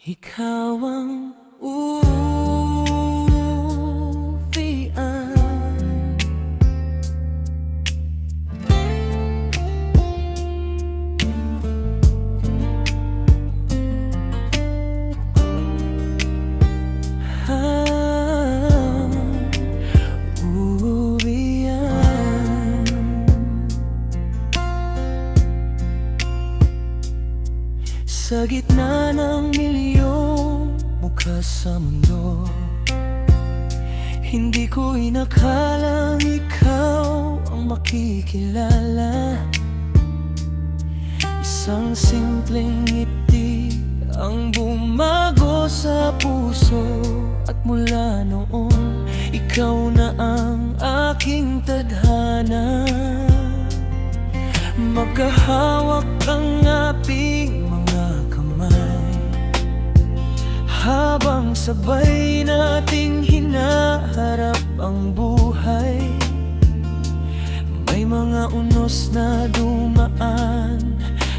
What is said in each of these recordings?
Ikaw ang uwian. Uwian. Sa gitna ng milyong mukha sa mundo, hindi ko inakalang ikaw ang makikilala. Isang simpleng ngiti ang bumago sa puso, at mula noon, ikaw na ang aking tadhana. Magkahawak ang ating mga kamay, habang sabay nating hinaharap ang buhay. May mga unos na dumaan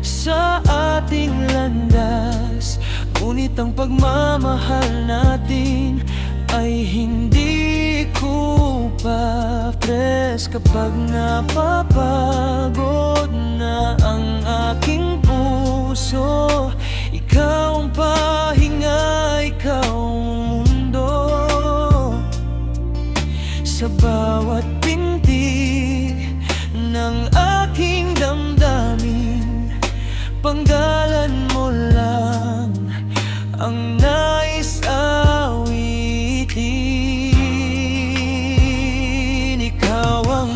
sa ating landas, ngunit ang pagmamahal natin ay hindi ko pa press. Kapag napapagod na ang aking puso, ikaw ang pahinga, ikaw ang mundo. Sa bawat pintig ng aking damdamin, panggalan mo lang ang nais awitin. Ikaw ang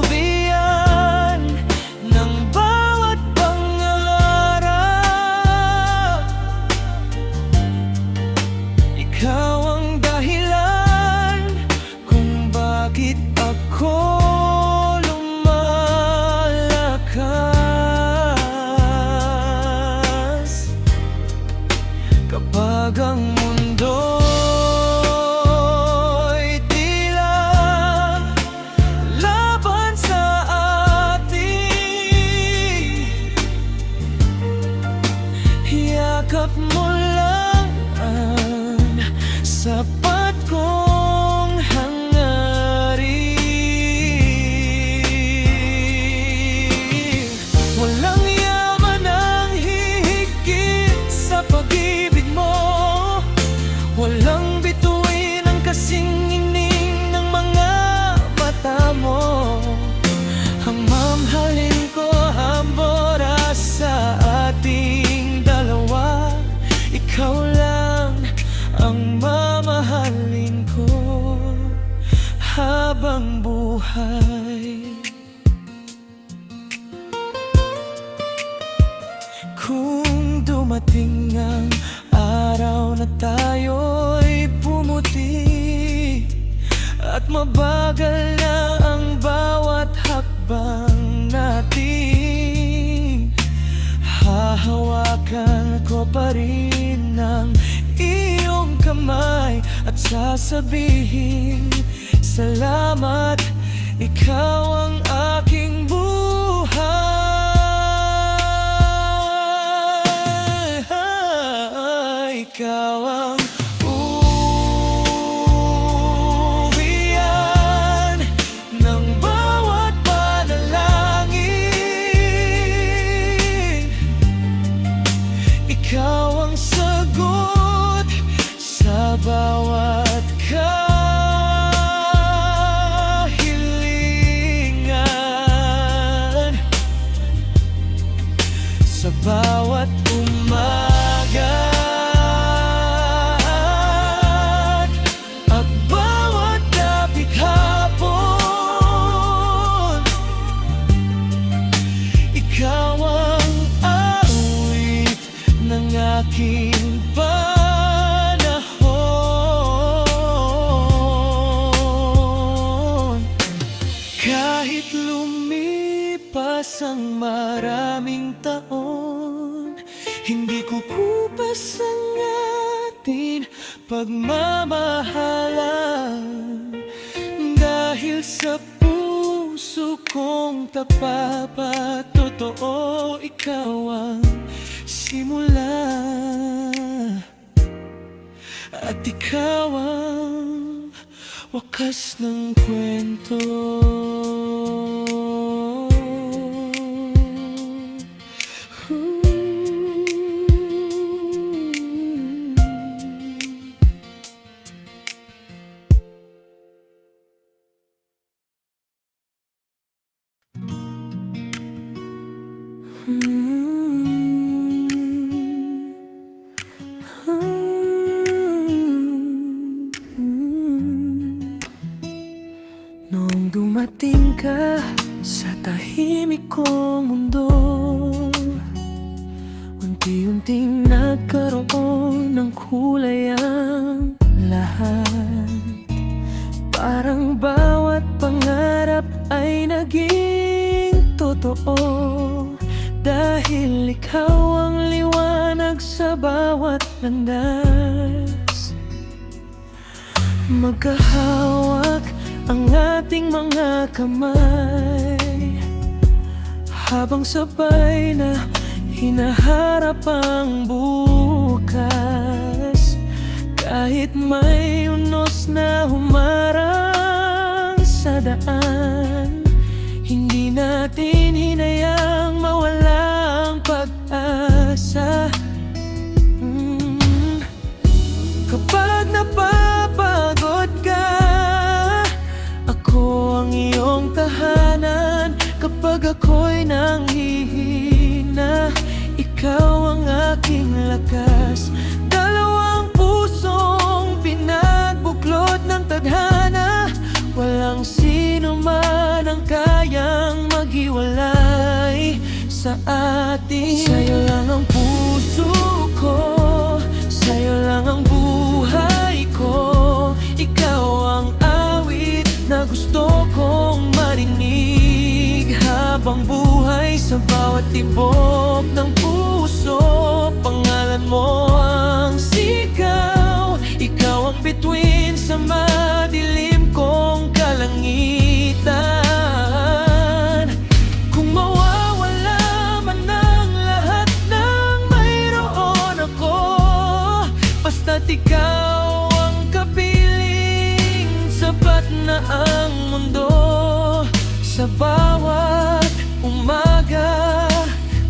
uwian ng bawat pangarap. Ikaw ang dahilan kung bakit ako lumalakas. Kapag ang mundo'y tila laban sa atin, yakap mo lang ang sapat kong hangarin. Walang yaman ang hihigit sa pag-ibig mo, walang bituin ang kasing ining ng mga mata mo. Ang mamahalin ko hambora sa ating dalawa, ikaw lang ang mamahalin ko habang buhay. Kung dumating ang araw na tayo'y pumuti at mabagal na ang bawat hakbang natin, hahawakan ko pa rin ng iyong kamay at sasabihin, salamat, ikaw ang aking buhay. Ikaw ang uwian ng bawat panalangin. Ikaw ang sagot sa bawat kahilingan. Sa bawat umaga at bawat dapit hapon, ikaw ang awit ng aking panahon. Kahit lumipas ang maraming taon, hindi ko kupas ang ating pagmamahalan, dahil sa puso kong tapat, totoo ikaw ang simula, at ikaw ang wakas ng kwento. Noong dumating ka sa tahimik kong mundo, unti-unting nagkaroon ng kulay ang lahat. Parang bawat pangarap ay naging totoo, dahil ikaw ang liwanag sa bawat landas. Magkahawak ang ating mga kamay, habang sabay na hinaharap ang bukas. Kahit may unos na humarang sa daan, hindi natin hinayang mawala ang pag-asa. Kapag napapagod ka, ako ang iyong tahanan. Kapag ako'y nanghihina, ikaw ang aking lakas. Dalawang pusong pinagbuklod ng tadhana, walang sino man ang kayang maghiwalay sa atin. Sa'yo lang ang puso ko, sa'yo lang ang buhay ko. Ikaw ang awit na gusto kong marinig habang buhay. Sa bawat tibok ng puso, pangalan mo ang sigaw. Ikaw ang bituin sa madilim kong kalangitan. Kung mawawala man ang lahat ng mayroon ako, basta't ikaw ang kapiling, sapat na ang mundo. Sa bawat umaga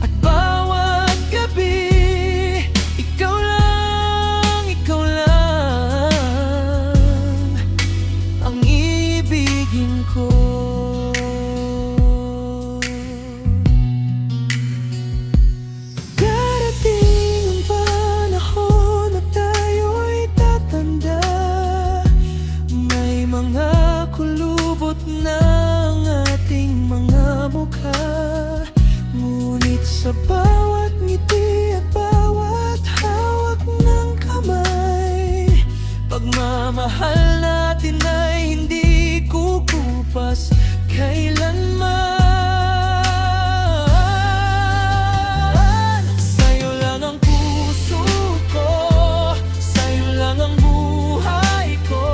at bawat gabi, ikaw lang ang ibigin ko. Darating ang panahon na tayo'y tatanda, may mga kulubot na ang ating mga mukha. Ngunit sa bawat ngiti at bawat hawak ng kamay, pagmamahal natin ay hindi kukupas kailanman. Sa'yo lang ang puso ko, sa'yo lang ang buhay ko,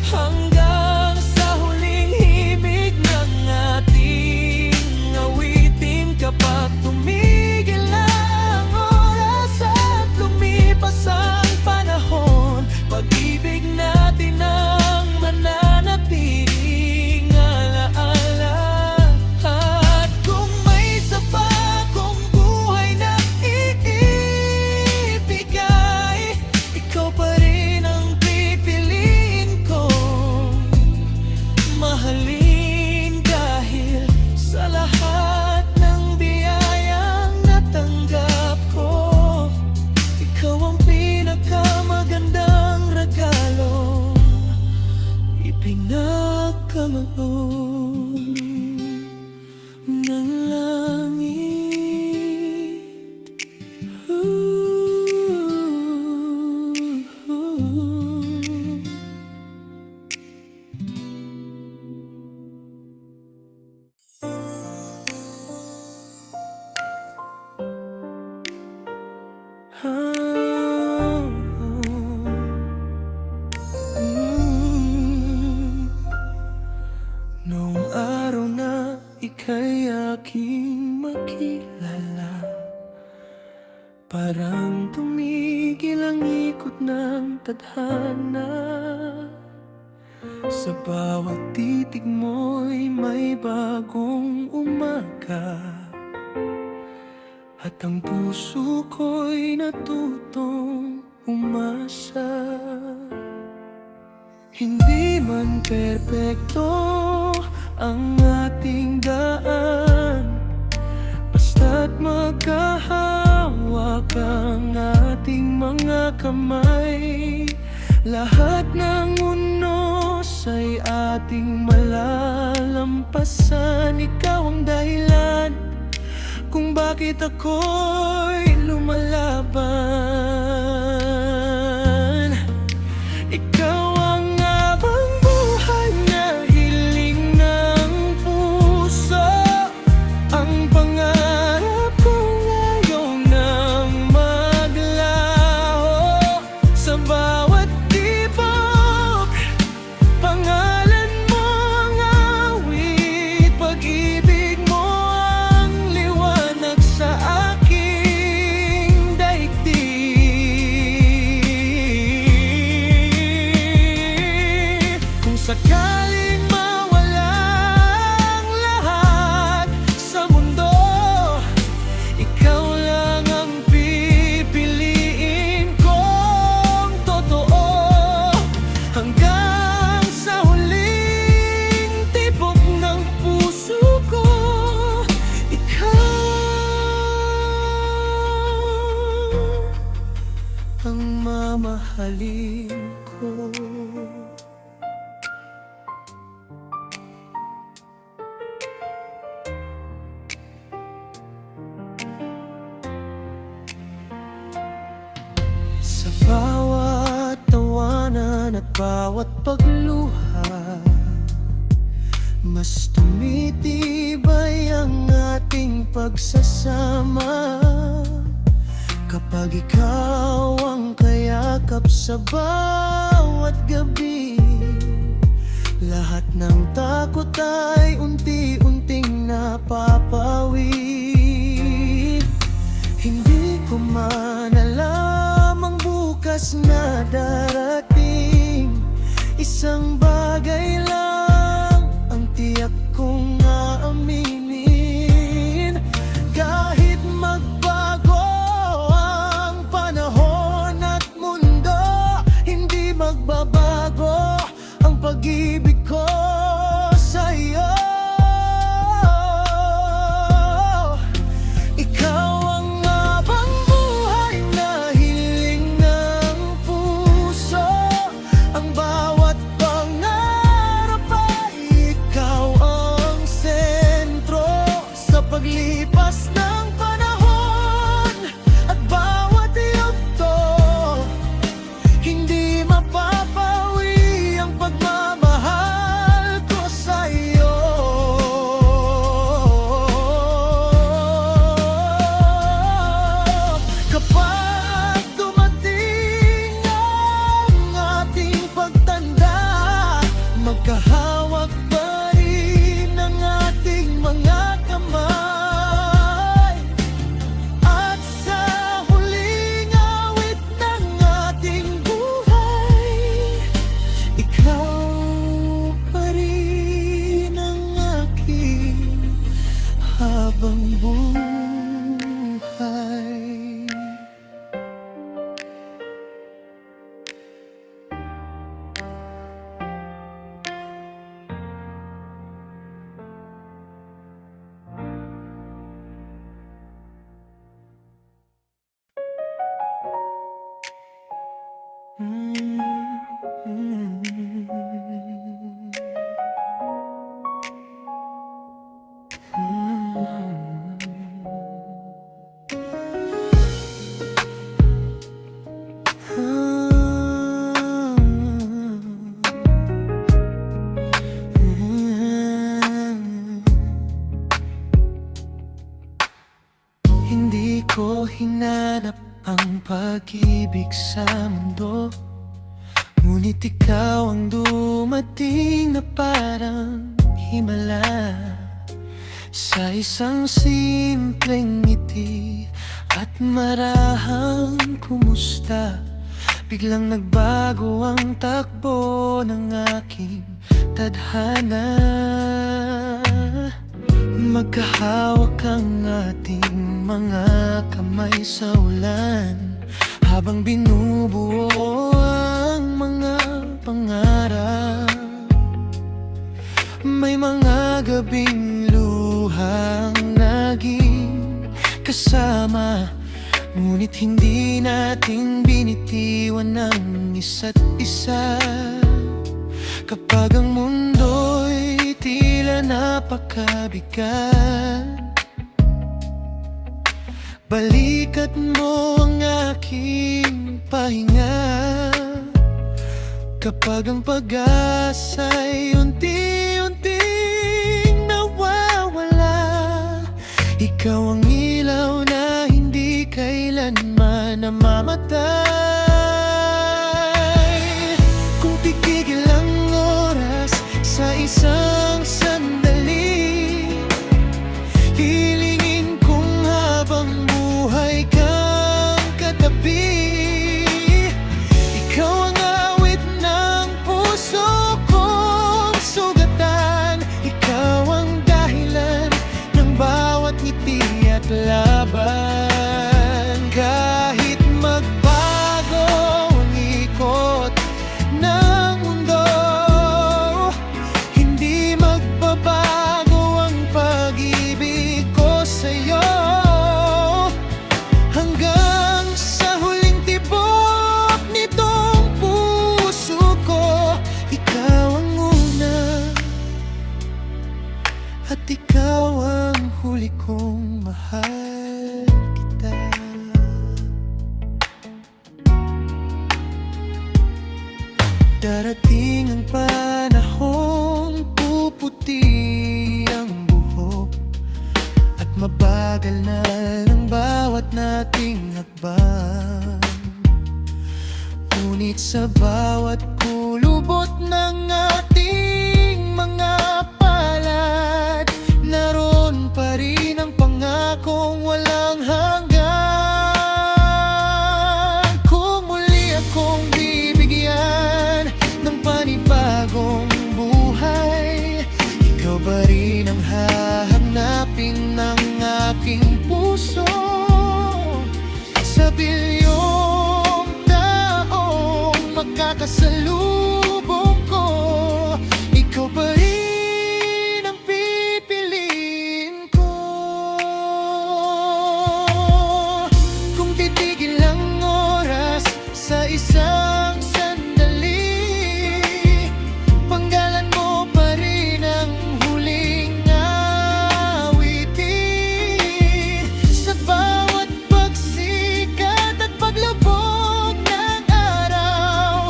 hanggang sa huling himig ng ating awitin. Kapag tumigil na ang oras at lumipas ang panahon, pag-ibig natin ang mananatiling alaala. At kung may isa pa kong buhay na iibigay, ikaw pa rin ang pipiliin kong mahalin. Dahil sa lahat ng biyayang natanggap ko, ikaw ang pinakamagandang regalo ipinagkaloob ng langit. Noong araw na ika'y aking makilala, Parang tumigil ang ikot ng tadhana. Sa bawat titig mo'y may bagong umaga, at ang puso ko'y natutong umasa. Hindi man perpekto ang ating daan, basta't magkahawak ang ating mga kamay. Lahat ng unos ay ating malalampasan. Ikaw ang dahilan kung bakit ako'y lumalaban. Ikaw ang abang buhay na hiling ng puso, ang pangarap ko ngayon nang maglaho. Sa bawat tibok, pangalan mo ang awit, pag-ibig mo ang liwanag sa aking daigdig. Kung sakaling mawala ang lahat sa mundo, ikaw lang ang pipiliin kong totoo. Hanggang sa huling tibok ng puso ko, ikaw ang mamahalin ko. Sa bawat tawanan at bawat pagluha, mas tumitibay ang ating pagsasama. Kapag ikaw ang kayakap sa bawat gabi, lahat ng takot ay unti-unting napapawi. Hindi ko man alam ang bukas na darating, isang bagay lang ang tiyak kong aaminin. Kahit magbago ang panahon at mundo, hindi magbabago ang pag-ibig ko sa'yo. Ikaw ang abang buhay na hiling ng puso, ang bawat pangarap ay ikaw ang sentro. Sa paglipas ng panahon at bawat yugto, hindi mapapawi ang pagmamahal ko sa'yo. Kapag dumating ang ating pagtanda, magkahawak pa rin ang ating mga kamay. At sa huling awit ng ating buhay, ikaw pa rin ang aking habang buhay. Hindi ko hinanap ang pag-ibig sa mundo, ngunit ikaw ang dumating na parang himala. Sa isang simpleng ngiti At marahang kumusta, biglang nagbago ang takbo ng aking tadhana. Magkahawak ang ating mga kamay sa ulan, habang binubuo ang mga pangarap. May mga gabing luhang naging kasama, ngunit hindi natin binitiwan ng isa't isa. Kapag ang mundo'y tila napakabigat, balikat mo ang aking pahinga. Kapag ang pag-asa'y unti-unting nawawala, ikaw ang ilaw na hindi kailanman namamatay. Kung titigil ang oras sa isang sandali, hilingin kong habang buhay kang katabi. Ikaw ang awit ng puso kong sugatan, ikaw ang dahilan ng bawat ngiti at laban. Kahit magbago ang ikot ng mundo, hindi magbabago ang pag-ibig ko sa'yo. Hanggang sa huling tibok nitong puso ko, ikaw ang una at ikaw ang huli kong mahal kita. Darating ang panahong puputi ang buhok at mabagal na ang bawat nating hakbang. Ngunit sa bawat kulubot ng ating mga palad, naroon pa rin ang pangakong walang hanggan. Kung muli akong bibigyan ng panibagong buhay, ikaw pa rin ang hahanapin ng aking puso. Sa bilyong taong magkakasalubong ko, ikaw pa rin ang pipiliin ko. Kung titigil ang oras sa isang sandali, panggalan mo pa rin ang huling awitin. Sa bawat pagsikat at paglubog ng araw,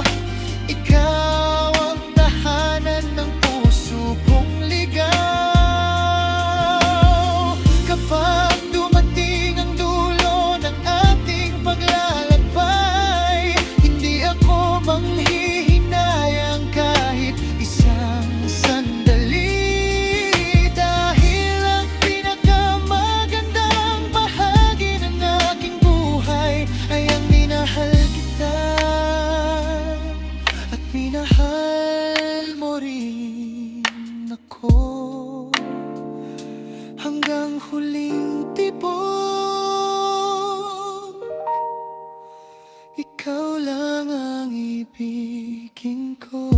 ikaw ang tahanan ng puso kong ligaw. Kapag dumating ang dulo ng ating paglalakbay, hindi ako manghihinayang kahit isang sandali. Dahil ang pinakamagandang bahagi ng aking buhay ay ang minahal kita at minahal mo rin ako. Hanggang huling tibok, ikaw lang ang ibigin ko.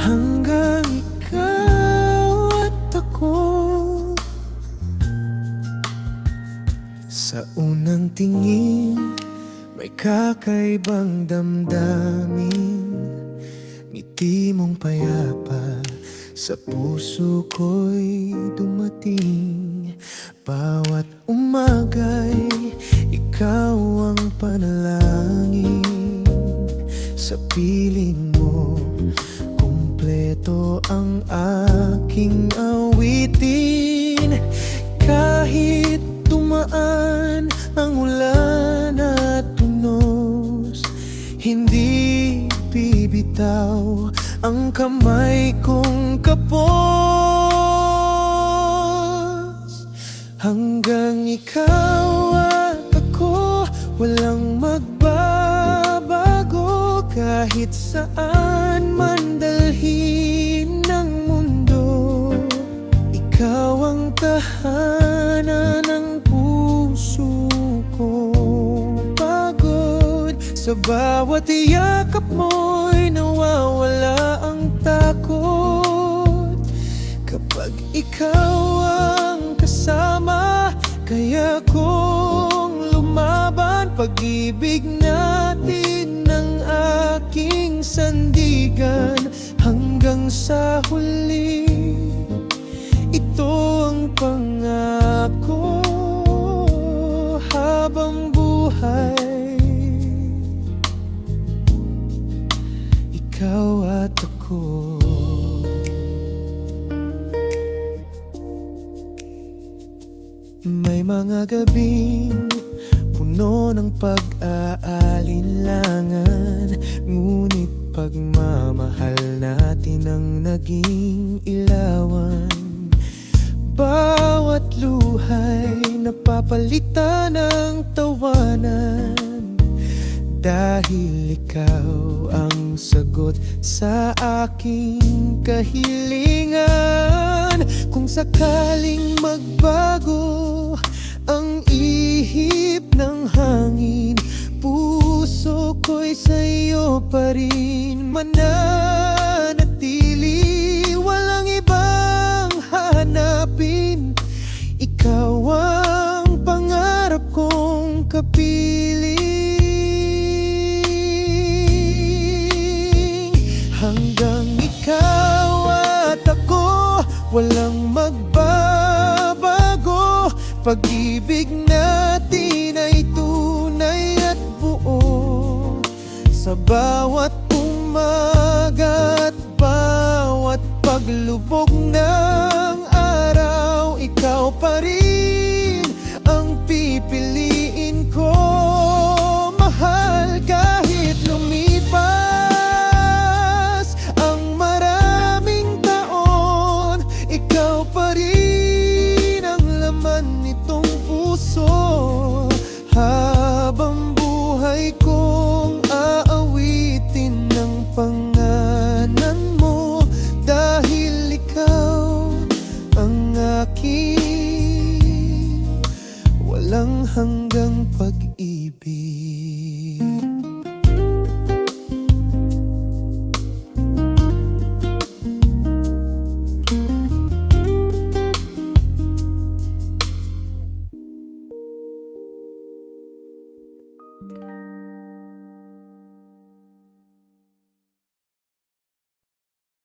Hanggang ikaw at ako, sa unang tingin may kakaibang damdamin. Ngiti mong payapa sa puso ko'y dumating. Bawat umaga'y ikaw ang panalangin. Sa piling mo kumpleto ito ang aking awitin. Kahit tumaan ang ulan at tunos, hindi bibitaw ang kamay kong kapos. Hanggang ikaw at ako, walang magbabago. Kahit saan man dalhin ng mundo, ikaw ang tahanan ng puso ko. Pagod sa bawat yakap mo'y nawawala ang takot. Kapag ikaw ang kasama, kaya kong lumaban. Pag-ibig natin ng aking sandigan hanggang sa huli. Ito ang pangako habang buhay, ikaw at ako. May mga gabing puno ng pag-aalinlangan, ngunit pagmamahal natin ang naging ilawan. Bawat luhay napapalitan ng tawanan, dahil ikaw ang sagot sa aking kahilingan. Kung sakaling magbago ang ihip ng hangin, puso ko'y sa'yo pa rin mananatili. Walang ibang hahanapin, ikaw ang pangarap kong kapiling. Hanggang ikaw at ako, walang magbabago. Pag-ibig natin ay tunay at buo. Sa bawat umaga at bawat paglubog ng araw, ikaw pa rin ang pipiliin ko. Mahal kahit lumipas ang maraming taon, ikaw pa rin ang laman nitong puso. Habang buhay kong aawitin ng pangalan mo, dahil ikaw ang aking walang hanggang pag-ibig.